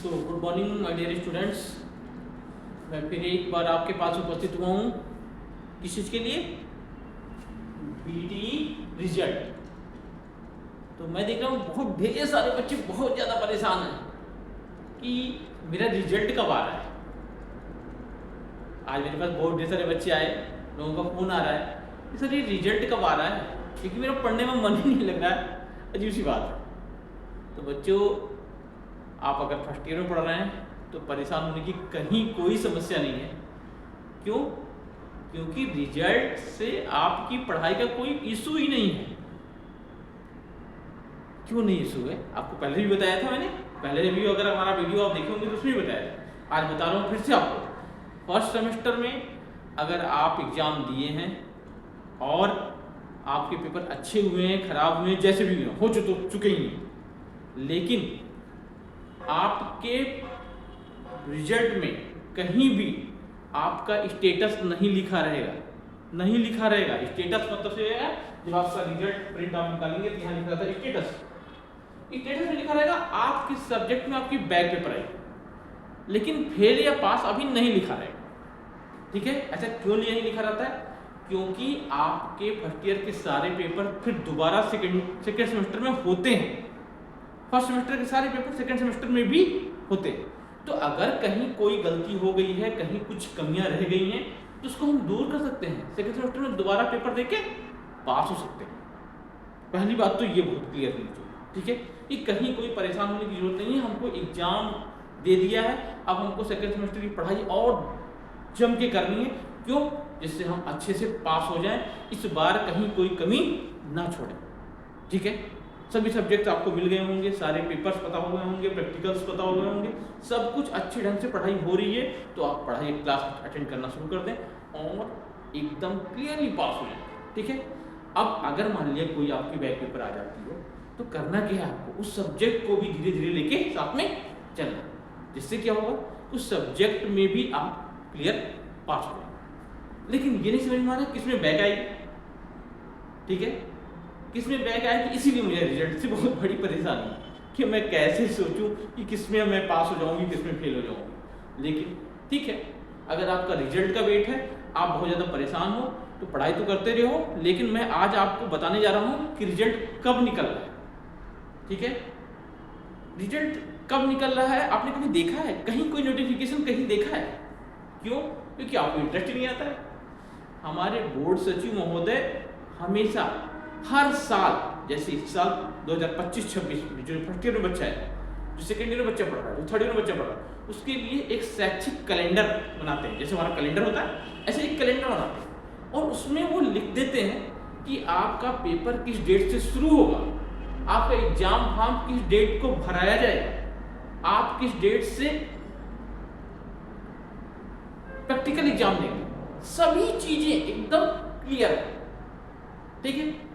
तो good morning my dear students. मैं फिर एक बार आपके पास उपस्थित हुआ हूँ। किस चीज़ के लिए? BT result. तो मैं देख रहा हूँ बहुत ढेर सारे बच्चे बहुत ज़्यादा परेशान हैं कि मेरा रिजल्ट कब आ रहा है। आज मेरे पास बहुत ढेर सारे बच्चे आए, लोगों का फ़ोन आ रहा है कि सर ये रिजल्ट कब आ रहा है, क्योंकि मेरा पढ़ने में मन ही नहीं लग रहा है। अजीब सी बात है। तो बच्चों, आप अगर फर्स्ट ईयर में पढ़ रहे हैं तो परेशान होने की कहीं कोई समस्या नहीं है। क्यों? क्योंकि रिजल्ट से आपकी पढ़ाई का कोई इशू ही नहीं है। क्यों नहीं इशू है? आपको पहले भी बताया था मैंने। पहले भी अगर हमारा वीडियो आप देखे होंगे तो उसमें भी बताया था। आज बता रहा हूँ फिर से आपको। फर्स्ट सेमेस्टर में अगर आप एग्ज़ाम दिए हैं और आपके पेपर अच्छे हुए हैं, खराब हुए हैं, जैसे भी हो चुके ही हैं, लेकिन आपके रिजल्ट में कहीं भी आपका स्टेटस नहीं लिखा रहेगा। नहीं लिखा रहेगा। स्टेटस मतलब से है, जब आपका रिजल्ट प्रिंट आउट निकालेंगे तो यहाँ लिखा था स्टेटस। स्टेटस में लिखा रहेगा आप किस सब्जेक्ट में आपकी बैक पेपर आई, लेकिन फेल या पास अभी नहीं लिखा रहेगा। ठीक है? ऐसा क्यों नहीं लिखा रहता है? क्योंकि आपके फर्स्ट ईयर के सारे पेपर फिर दोबारा सेकेंड सेमेस्टर में होते हैं। फर्स्ट सेमेस्टर के सारे पेपर सेकेंड सेमेस्टर में भी होते हैं। तो अगर कहीं कोई गलती हो गई है, कहीं कुछ कमियां रह गई हैं, तो उसको हम दूर कर सकते हैं। सेकेंड सेमेस्टर में दोबारा पेपर देके पास हो सकते हैं। पहली बात तो ये बहुत क्लियर होनी चाहिए। ठीक है? कि कहीं कोई परेशान होने की जरूरत नहीं है। हमको एग्जाम दे दिया है, अब हमको सेकेंड सेमेस्टर की पढ़ाई और जम के करनी है। क्यों? जिससे हम अच्छे से पास हो जाएं, इस बार कहीं कोई कमी ना छोड़ें। ठीक है? सभी सब्जेक्ट आपको मिल गए होंगे, सारे पेपर्स पता हो गए होंगे, प्रैक्टिकल्स पता हो गए होंगे, सब कुछ अच्छे ढंग से पढ़ाई हो रही है। तो आप पढ़ाई क्लास अटेंड करना शुरू कर दें और एकदम क्लियरली पास हो जाए। ठीक है? अब अगर मान लिया कोई आपकी बैक पेपर आ जाती हो, तो करना क्या है आपको? उस सब्जेक्ट को भी धीरे धीरे लेके साथ में चलना, जिससे क्या होगा, उस सब्जेक्ट में भी आप क्लियर पास हो जाएंगे। लेकिन ये नहीं समझ में आ रहा किसमें बैक आई। ठीक है? किसमें बैक आया कि इसीलिए मुझे रिजल्ट से बहुत बड़ी परेशानी है कि मैं कैसे सोचूं कि किसमें मैं पास हो जाऊंगी, किसमें फेल हो जाऊंगी। लेकिन ठीक है, अगर आपका रिजल्ट का वेट है, आप बहुत ज़्यादा परेशान हो, तो पढ़ाई तो करते रहो। लेकिन मैं आज आपको बताने जा रहा हूँ कि रिजल्ट कब निकल रहा है। ठीक है? रिजल्ट कब निकल रहा है आपने कभी देखा है? कहीं कोई नोटिफिकेशन कहीं देखा है? क्यों? क्योंकि आपको इंटरेस्ट ही नहीं आता है। हमारे बोर्ड सचिव महोदय हमेशा हर साल, जैसे इस साल 2025-26 में जो फर्स्ट ईयर में बच्चा है, जो सेकेंड ईयर में बच्चा पढ़ रहा है, जो थर्ड ईयर में बच्चा पढ़ रहा है, उसके लिए एक शैक्षिक कैलेंडर बनाते हैं। जैसे हमारा कैलेंडर होता है, ऐसे एक कैलेंडर बनाते हैं और उसमें वो लिख देते हैं कि आपका पेपर किस डेट से शुरू होगा, आपका एग्जाम फॉर्म किस डेट को भराया जाएगा, आप किस डेट से प्रैक्टिकल एग्जाम देंगे। सभी चीजें एकदम क्लियर है। ठीक है?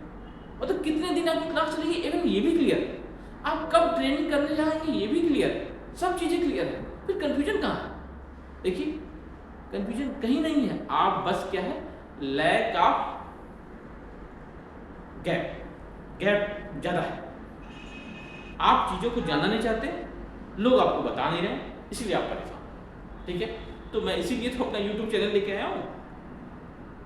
मतलब कितने दिन आपकी क्लास चलेगी, इवन ये भी क्लियर है। आप कब ट्रेनिंग करने जाएंगे, ये भी क्लियर है। सब चीजें क्लियर है। फिर कंफ्यूजन कहाँ है? देखिए, कंफ्यूजन कहीं नहीं है। आप बस क्या है, लैक ऑफ गैप ज्यादा है। आप चीजों को जानना नहीं चाहते, लोग आपको बता नहीं रहे, इसलिए आप परेशान। ठीक है? तो मैं इसीलिए तो अपना यूट्यूब चैनल लेके आया हूँ।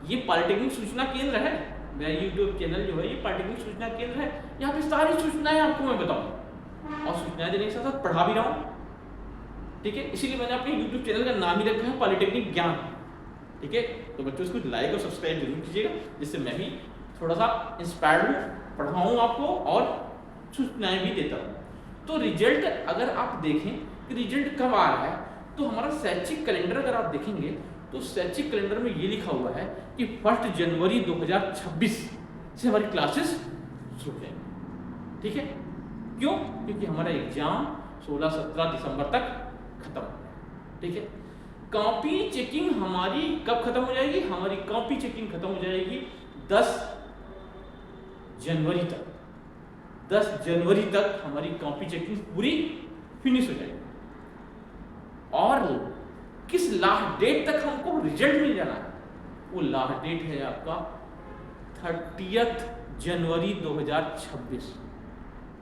ये पॉलिटेक्निक सूचना केंद्र है। मेरा यूट्यूब चैनल जो है ये पॉलिटेक्निक सूचना केंद्र है। यहाँ पे सारी सूचनाएं आपको मैं बताऊँ और सूचनाएं देने के साथ साथ पढ़ा भी रहा हूँ। ठीक है? इसीलिए मैंने अपने यूट्यूब चैनल का नाम ही रखा है पॉलिटेक्निक ज्ञान। ठीक है? तो बच्चों इसको लाइक और सब्सक्राइब जरूर कीजिएगा, जिससे मैं भी थोड़ा सा इंस्पायर्ड हूँ, पढ़ाऊँ आपको और सूचनाएं भी देता हूँ। तो रिजल्ट अगर आप देखें कि रिजल्ट कब आ रहा है, तो हमारा शैक्षिक कैलेंडर अगर आप देखेंगे तो शैक्षिक कैलेंडर में ये लिखा हुआ है कि 1 जनवरी 2026 से हमारी क्लासेस शुरू हो जाएंगी। ठीक है? क्यों? क्योंकि हमारा एग्जाम 16-17 दिसंबर तक खत्म हो जाएगा। ठीक है? कॉपी चेकिंग हमारी कब खत्म हो जाएगी? हमारी कॉपी चेकिंग खत्म हो जाएगी 10 जनवरी तक। 10 जनवरी तक हमारी कॉपी चेकिंग पूरी फिनिश हो जाएगी। और किस लास्ट डेट तक हमको रिजल्ट मिल जाना है? वो लास्ट डेट है आपका 30 जनवरी 2026।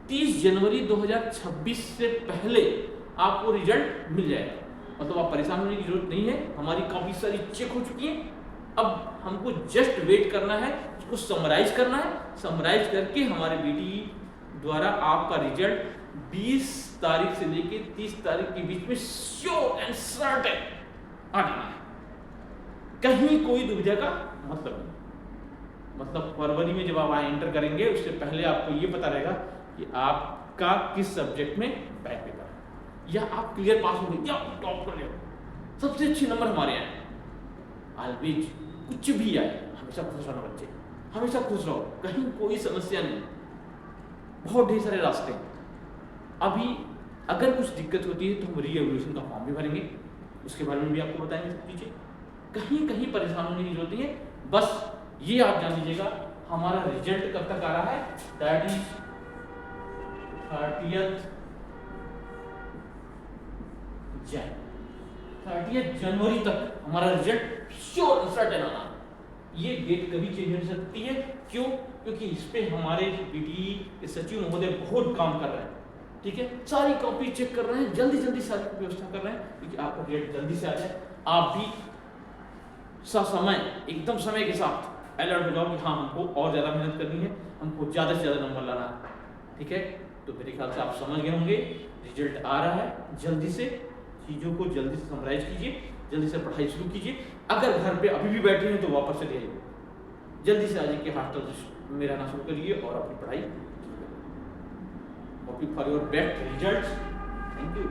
30 जनवरी 2026 से पहले आपको रिजल्ट मिल जाएगा। मतलब आप परेशान होने की जरूरत नहीं है, हमारी काफ़ी सारी चेक हो चुकी है। अब हमको जस्ट वेट करना है, उसको समराइज करना है, समराइज करके हमारे BTE द्वारा आपका रिजल्ट 20 तारीख से लेके 30 तारीख के बीच में श्योर एंड सर्टेन आ जाना है। कहीं कोई दुविधा का मतलब नहीं। मतलब फरवरी में जब आप एंटर करेंगे उससे पहले आपको ये पता रहेगा कि आपका किस सब्जेक्ट में बैक पेपर है, या आप क्लियर पास हो गए या टॉप कर रहे। सबसे अच्छे नंबर हमारे यहाँ हैं। ऑलवेज कुछ भी आए हमेशा खुश रहना बच्चे, हमेशा खुश रहो, कहीं कोई समस्या नहीं। बहुत ढेर सारे रास्ते हैं। अभी अगर कुछ दिक्कत होती है तो हम री-एवल्यूशन का फॉर्म भी भरेंगे, उसके बारे में भी आपको बताएंगे सब चीज़ें। कहीं कहीं परेशान होने की जरूरत नहीं है। बस ये आप जान लीजिएगा हमारा रिजल्ट कब तक आ रहा है, दैट इज 30 जनवरी तक हमारा रिजल्ट श्योर सर्टेन आना। ये डेट कभी चेंज हो सकती है। क्यों? क्योंकि इस पे हमारे BTE के सचिव महोदय बहुत काम कर रहे हैं। ठीक है, सारी कॉपी चेक कर रहे हैं, जल्दी जल्दी सारी व्यवस्था कर रहे हैं क्योंकि आपका डेट जल्दी से आ जाए। आप भी समय एकदम समय के साथ अलर्ट हो जाओ कि हाँ हमको और ज़्यादा मेहनत करनी है, हमको ज़्यादा से ज़्यादा नंबर लाना है। ठीक है, तो मेरे ख्याल से आप समझ गए होंगे, रिजल्ट आ रहा है। जल्दी से चीज़ों को जल्दी से समराइज कीजिए, जल्दी से पढ़ाई शुरू कीजिए। अगर घर पे अभी भी बैठे हैं तो वापस चले आइए, जल्दी से आ जाइए हॉस्टल में रहना शुरू करिए और अपनी पढ़ाई शुरू करिए। Hoping for your best results. Thank you.